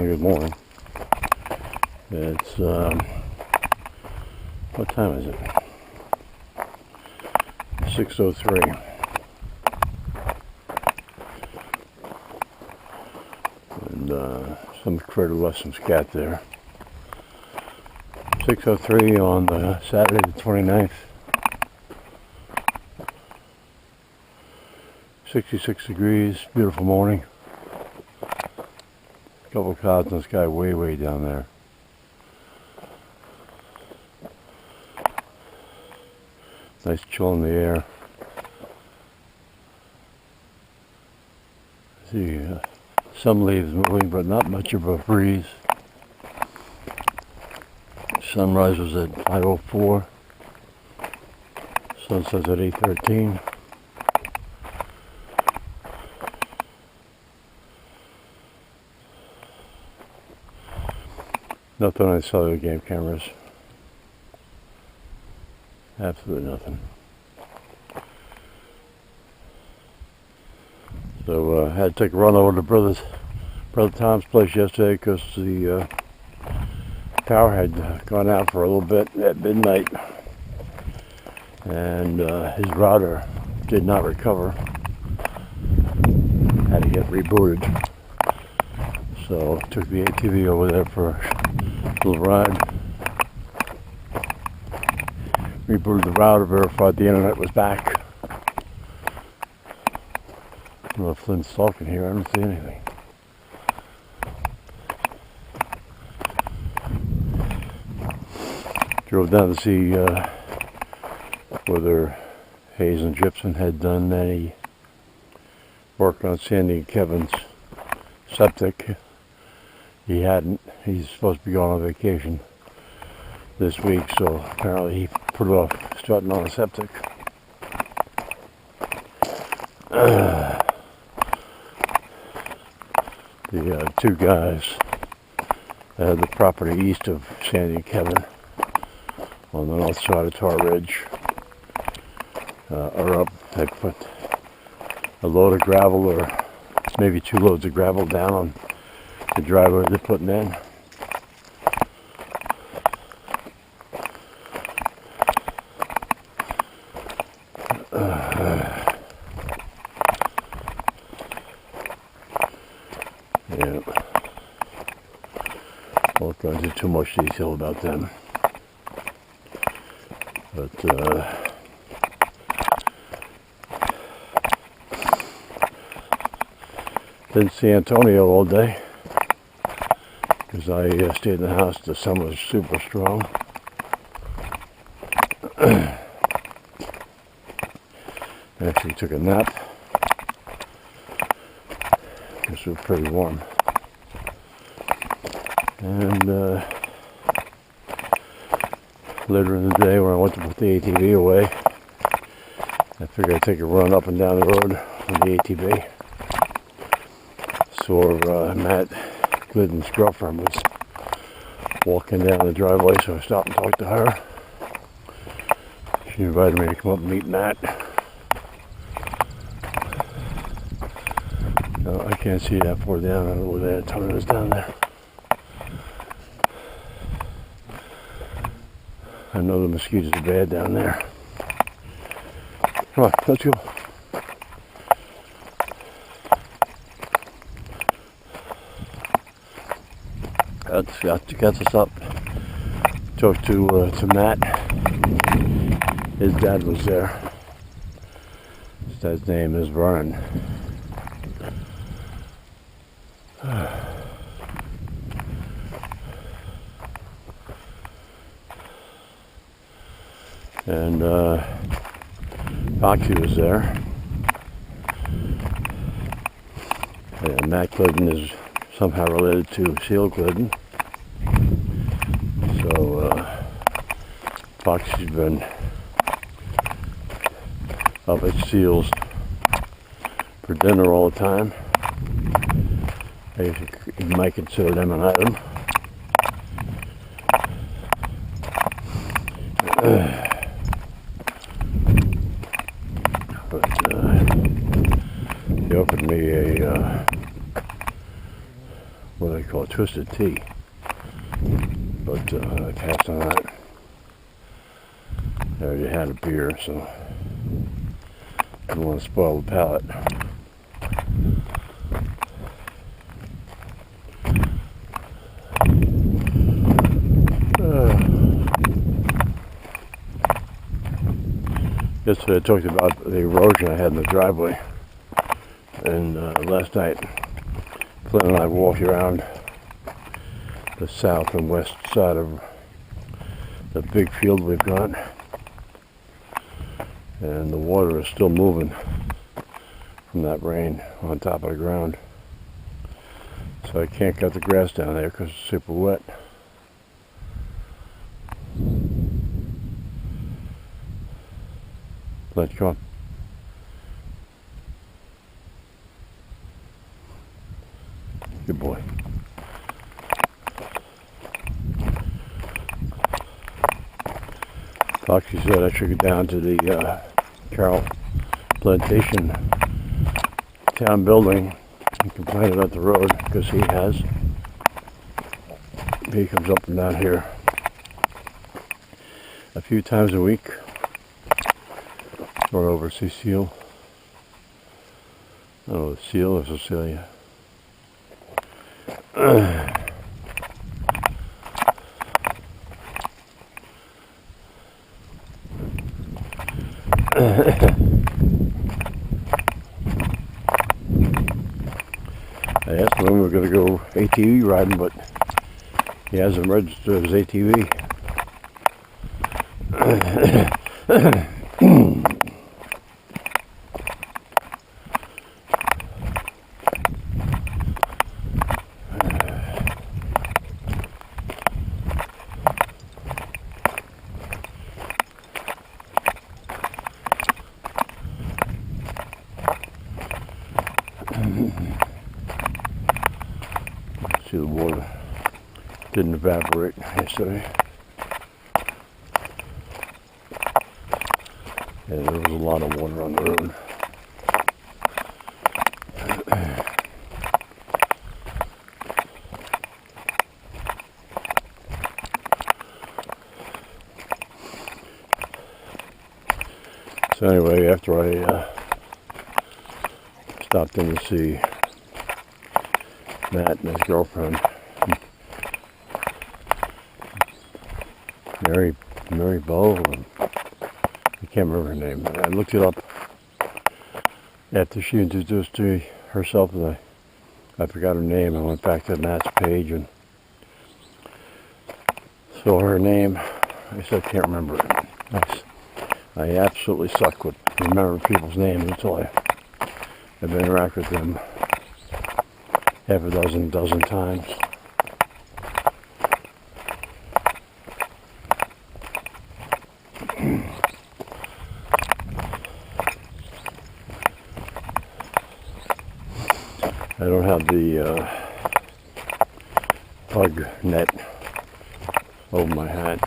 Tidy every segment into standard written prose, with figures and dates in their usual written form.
good morning. It's, what time is it? 6:03. And some critter left some scat there. 6:03 on Saturday the 29th. 66 degrees, beautiful morning. A couple of clouds in the sky way down there. Nice chill in the air. See some leaves moving, but not much of a breeze. Sunrise was at 5:04. Sunset's at 8:13. Nothing on cellular game cameras. Absolutely nothing. So had to take a run over to Brother Tom's place yesterday because the power had gone out for a little bit at midnight, and his router did not recover. Had to get rebooted. So took the ATV over there for a little ride. Rebooted the router, verified the internet was back. I don't know if Flynn's talking here, I don't see anything. Drove down to see whether Hayes and Gibson had done any work on Sandy and Kevin's septic. He hadn't. He's supposed to be going on vacation this week, so apparently he put it off starting on a septic. The two guys that had the property east of Sandy and Kevin on the north side of Tar Ridge are up. They put a load of gravel, or maybe 2 loads of gravel, down on the driveway they're putting in. Yeah. Won't go into too much detail about them. But didn't see Antonio all day because I stayed in the house. The sun was super strong. Actually took a nap because it was pretty warm. And later in the day, when I went to put the ATV away, I figured I'd take a run up and down the road on the ATV. Saw Matt Glidden's girlfriend was walking down the driveway, so I stopped and talked to her. She invited me to come up and meet Matt. No, I can't see that far down. I don't know where that tunnel is down there. I know the mosquitoes are bad down there. Come on, let's go. Got us up. Talked to Matt. His dad was there. His dad's name is Vern. And Foxy was there. And Matt Glidden is somehow related to Seal Glidden. So Foxy's been up at Seal's for dinner all the time. I guess you might consider them an item. But he offered me a what do they call it, a twisted tea. But I passed on that. I already had a beer, so I don't want to spoil the palate. Yesterday I talked about the erosion I had in the driveway, and last night Flynn and I walked around the south and west side of the big field we've got, and the water is still moving from that rain on top of the ground, so I can't cut the grass down there because it's super wet. Let's go on. Good boy. Foxy said I should go down to the Carroll Plantation town building and complain about the road, because he has. He comes up and down here a few times a week, or over Cecile. I don't know, Cecile or Cecilia. I asked him when we were going to go ATV riding, but he hasn't registered his ATV. See, the water didn't evaporate yesterday. And there was a lot of water on the road. So anyway, after I stopped in to see Matt and his girlfriend, Mary Bow, I can't remember her name. I looked it up after she introduced herself, and I forgot her name. I went back to Matt's page and saw her name. I said, I can't remember it. I absolutely suck with remembering people's names until I've interacted with them half a dozen times. I don't have the pug net over my hat.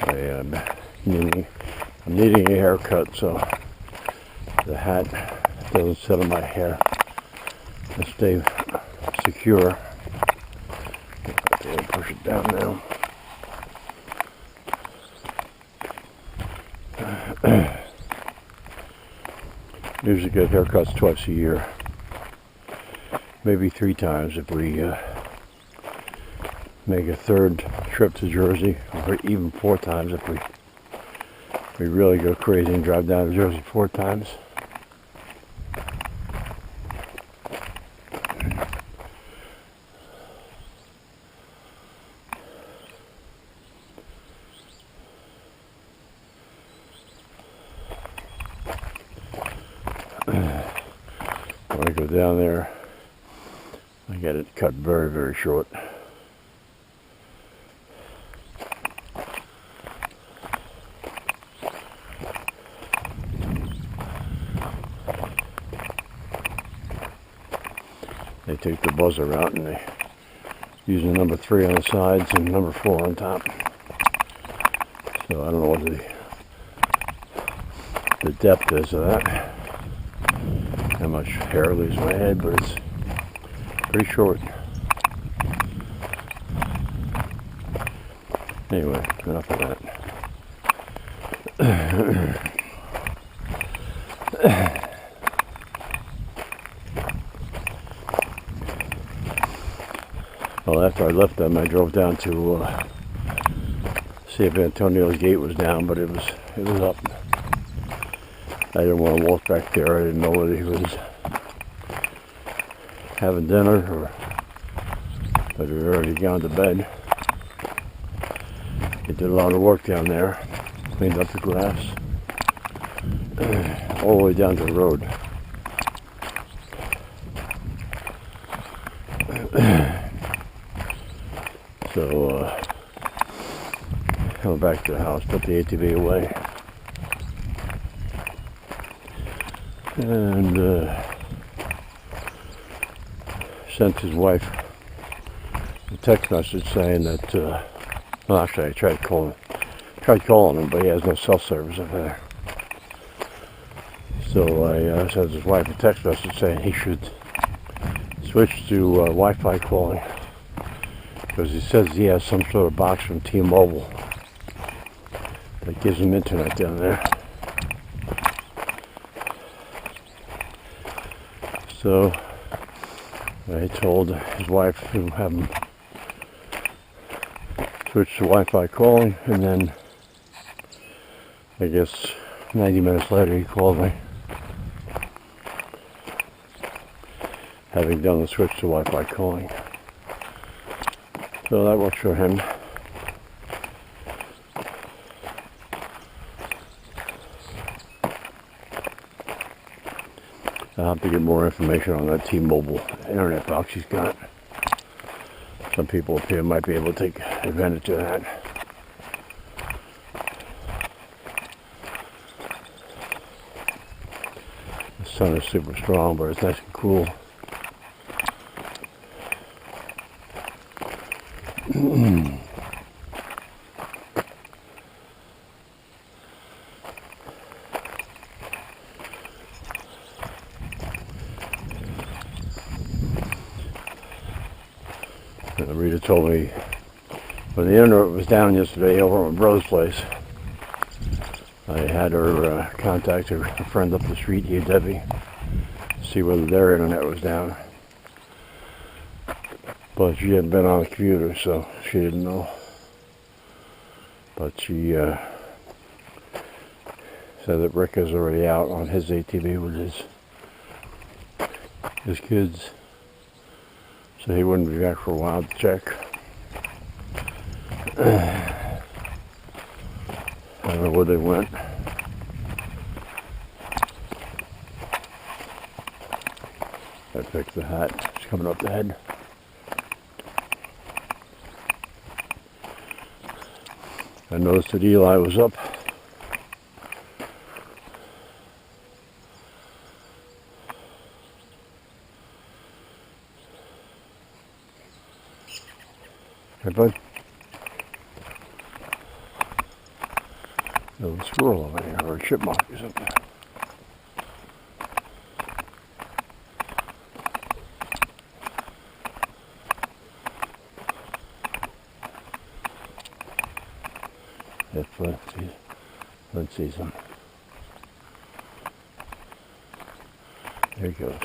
I'm needing a haircut, so the hat doesn't sit on my hair and stay secure. I'll push it down now. Usually get haircuts twice a year, maybe 3 times if we make a third trip to Jersey, or even 4 times if we really go crazy and drive down to Jersey 4 times. When I go down there, I get it cut very, very short. They take the buzzer out and they use the number 3 on the sides and number 4 on top. So I don't know what the depth is of that, how much hair leaves my head, but Pretty short. Anyway, enough of that. Well, after I left them, I drove down to see if Antonio's gate was down, but it was up. I didn't want to walk back there. I didn't know whether he was having dinner or whether he had already gone to bed. He did a lot of work down there, cleaned up the grass, all the way down to the road. So, I went back to the house, put the ATV away, and sent his wife a text message saying that, well, actually I tried calling him, but he has no cell service up there. So I sent his wife a text message saying he should switch to Wi-Fi calling, because he says he has some sort of box from T-Mobile that gives him internet down there. So I told his wife to have him switch to Wi-Fi calling, and then I guess 90 minutes later he called me, having done the switch to Wi-Fi calling. So that works for him. I'll have to get more information on that T-Mobile internet box he's got. Some people up here might be able to take advantage of that. The sun is super strong, but it's nice and cool. Rita told me when the internet was down yesterday over at my brother's place, I had her contact her friend up the street, Debbie, to see whether their internet was down. But she hadn't been on the computer, so she didn't know. But she said that Rick is already out on his ATV with his kids. So he wouldn't be back for a while to check. I don't know where they went. I picked the hat. It's coming up the head. I noticed that Eli was up. Hey, bud. There's a squirrel over here, or a chipmunk or something. If Flynn sees him. There he goes.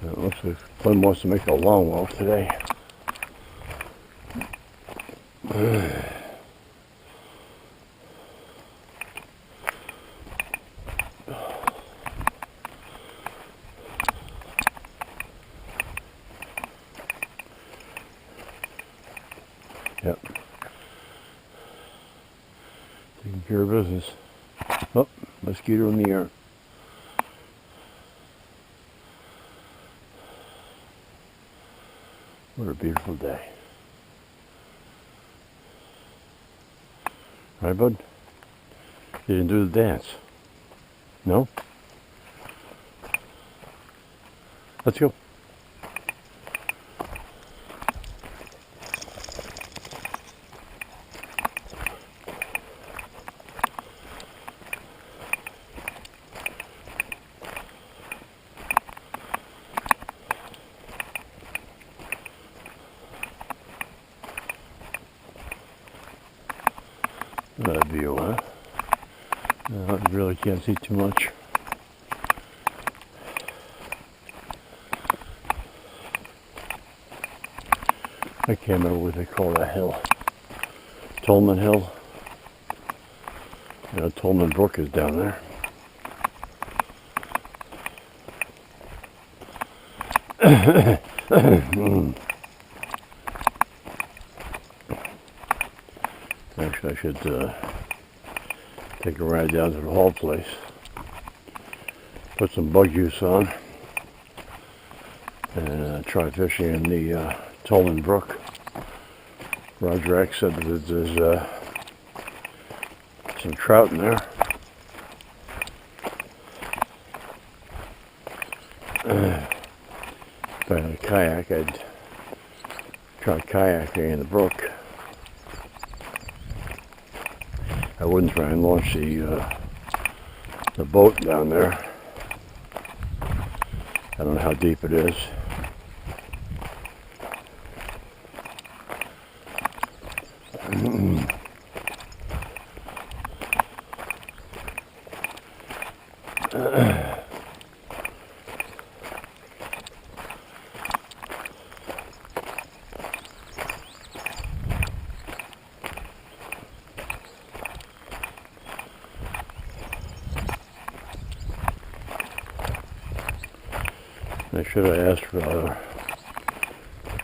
It looks like Flynn wants to make a long walk today. Yep. Taking care of business. Oh, mosquito in the air. What a beautiful day. Right, bud? You didn't do the dance. No? Let's go. That view, huh? No, you really can't see too much. I can't remember what they call that hill. Tolman Hill. You know, Tolman Brook is down there. Actually, I should take a ride down to the Hall place. Put some bug juice on. And try fishing in the Tolman Brook. Roger X said that there's some trout in there. If I had a kayak, I'd try kayaking in the brook. I wouldn't try and launch the boat down there. I don't know how deep it is. I should have asked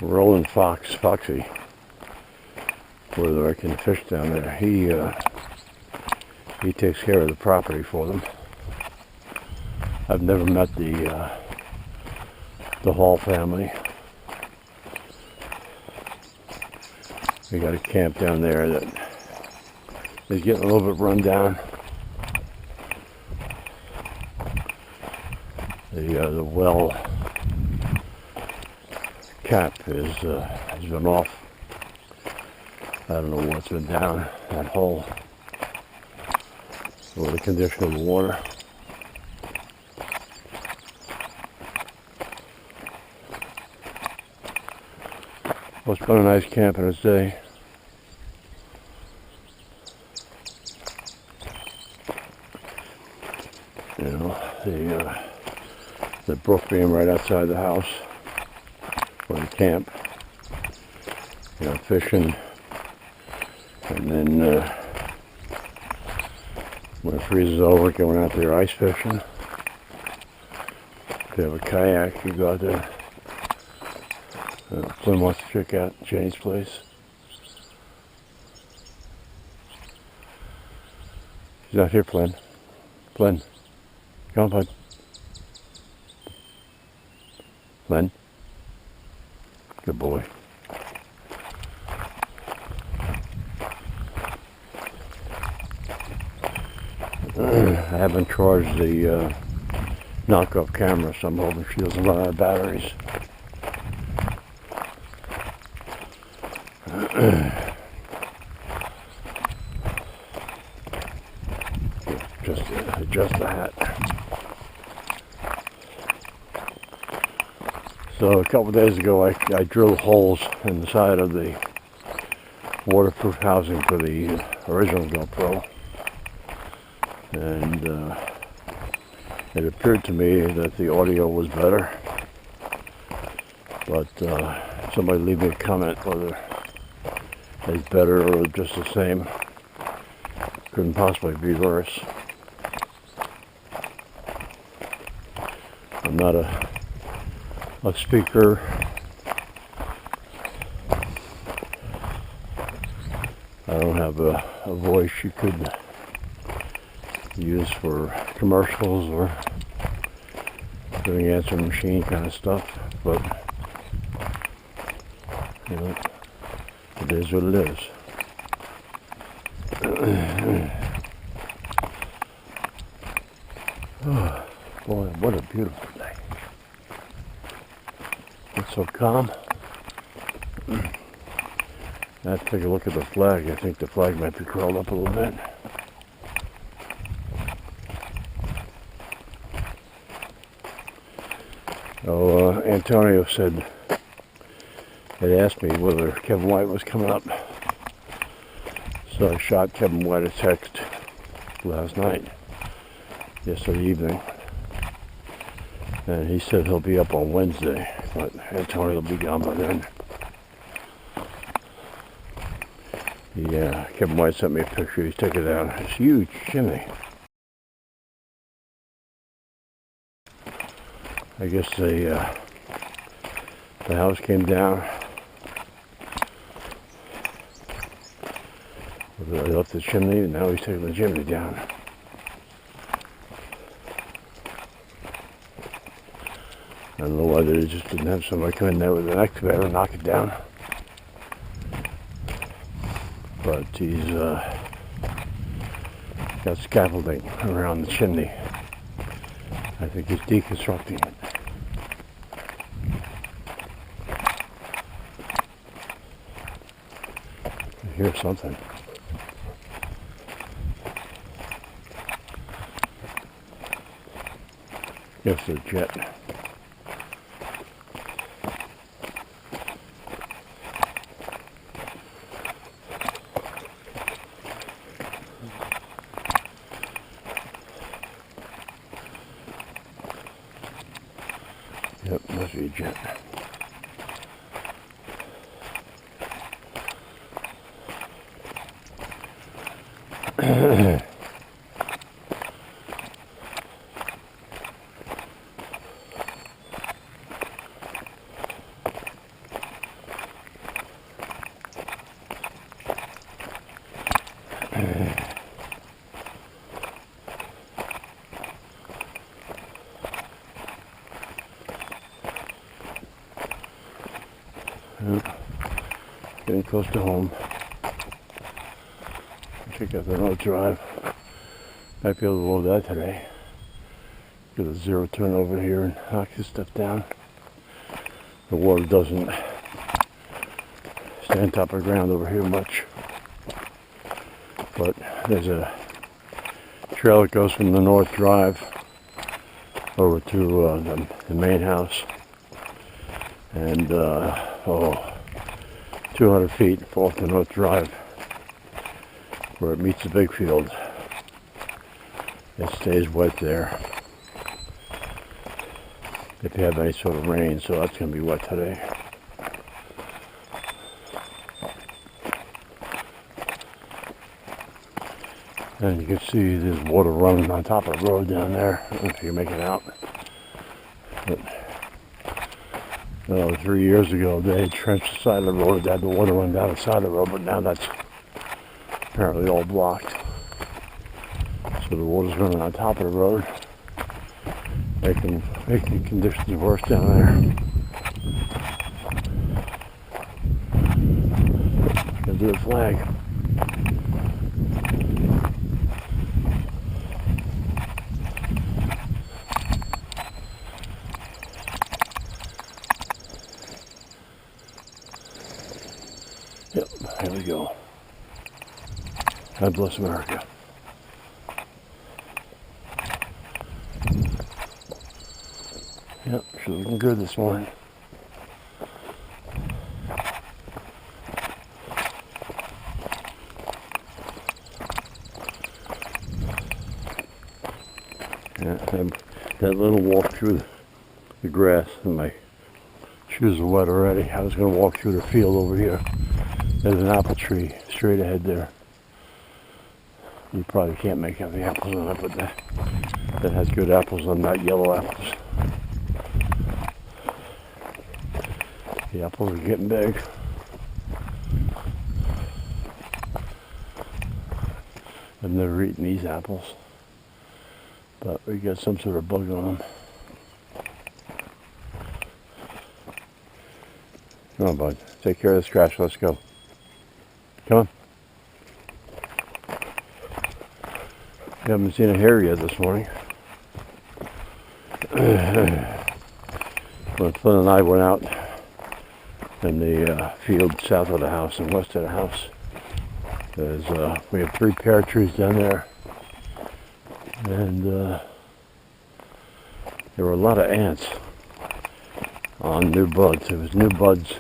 Roland Foxy, whether I can fish down there. He takes care of the property for them. I've never met the Hall family. We got a camp down there that is getting a little bit run down. The well cap has been off. I don't know what's been down that hole or the condition of the water. Well, it's been a nice camping this day. You know, the brook being right outside the house or the camp. You know, fishing, and then when it freezes over, going out there ice fishing. If you have a kayak, you go out there. Flynn wants to check out Jane's place. She's out here, Flynn. Flynn, come on, bud. Flynn, good boy. I haven't charged the knockoff camera, so I'm hoping she doesn't run out of batteries. Just adjust the hat. So a couple days ago, I drilled holes in the side of the waterproof housing for the original GoPro, and it appeared to me that the audio was better, but somebody leave me a comment whether it's better or just the same. Couldn't possibly be worse. I'm not a speaker. I don't have a voice you could use for commercials or doing answering machine kind of stuff, but you know, it is what it is. What a beautiful day. It's so calm. I have to take a look at the flag. I think the flag might be curled up a little bit. Oh, Antonio said, had asked me whether Kevin White was coming up. So I shot Kevin White a text last night, yesterday evening. And he said he'll be up on Wednesday, but Antonio will be gone by then. Yeah, Kevin White sent me a picture. He's taking down this huge chimney. I guess the house came down. They left the chimney, and now he's taking the chimney down. I don't know whether he just didn't have somebody come in there with an excavator and knock it down. But he's got scaffolding around the chimney. I think he's deconstructing it. I hear something. Yes, the jet. Yep, must be a jet. Getting close to home. Check out the road drive. Might be able to load that today. Get a zero turn over here and knock this stuff down. The water doesn't stay on top of the ground over here much. But there's a trail that goes from the north drive over to the main house. And 200 feet off the north drive where it meets the big field. It stays wet there if you have any sort of rain, so that's going to be wet today. And you can see there's water running on top of the road down there. I don't know if you can make it out. But 3 years ago, they had trenched the side of the road, they had the water run down the side of the road, but now that's apparently all blocked. So the water's running on top of the road, making conditions worse down there. Gonna do a flag. Yep, here we go. God bless America. Yep, she's looking good this morning. Yeah, that little walk through the grass, and my shoes are wet already. I was going to walk through the field over here. There's an apple tree straight ahead there. You probably can't make out the apples on it, but that has good apples on, not yellow apples. The apples are getting big. I've never eaten these apples, but we got some sort of bug on them. Come on, bud. Take care of this trash. Let's go. Come on. You haven't seen a hare yet this morning. When Flynn and I went out in the field south of the house and west of the house, we have 3 pear trees down there, and there were a lot of ants on new buds. It was new buds,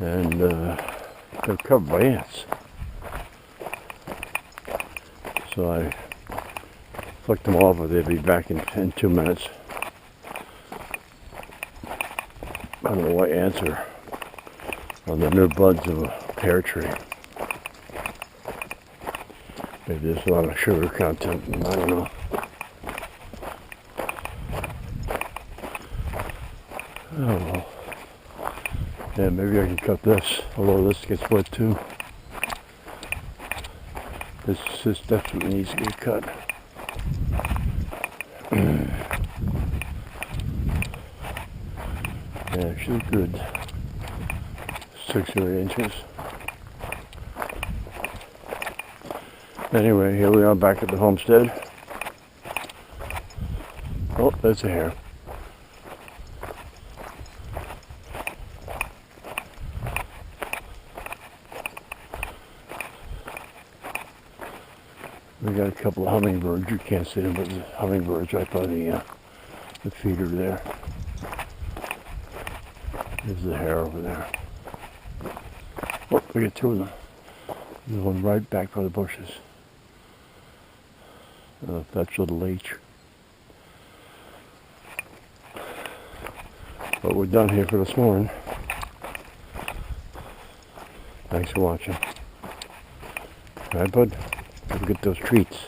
and they're covered by ants. So I flicked them off, but they'd be back in 2 minutes. I don't know why ants are on the new buds of a pear tree. Maybe there's a lot of sugar content, I don't know. Oh well. Yeah, maybe I can cut this, although this gets wet too. This definitely needs to get cut. Yeah, actually good. 6 or 8 inches. Anyway, here we are back at the homestead. Oh, there's a hare. We got a couple of hummingbirds. You can't see them, but the hummingbirds right by the feeder there. There's the hare over there. Oh, we got 2 of them. There's one right back by the bushes. That's little H. But we're done here for this morning. Thanks for watching. All right, bud? Go get those treats.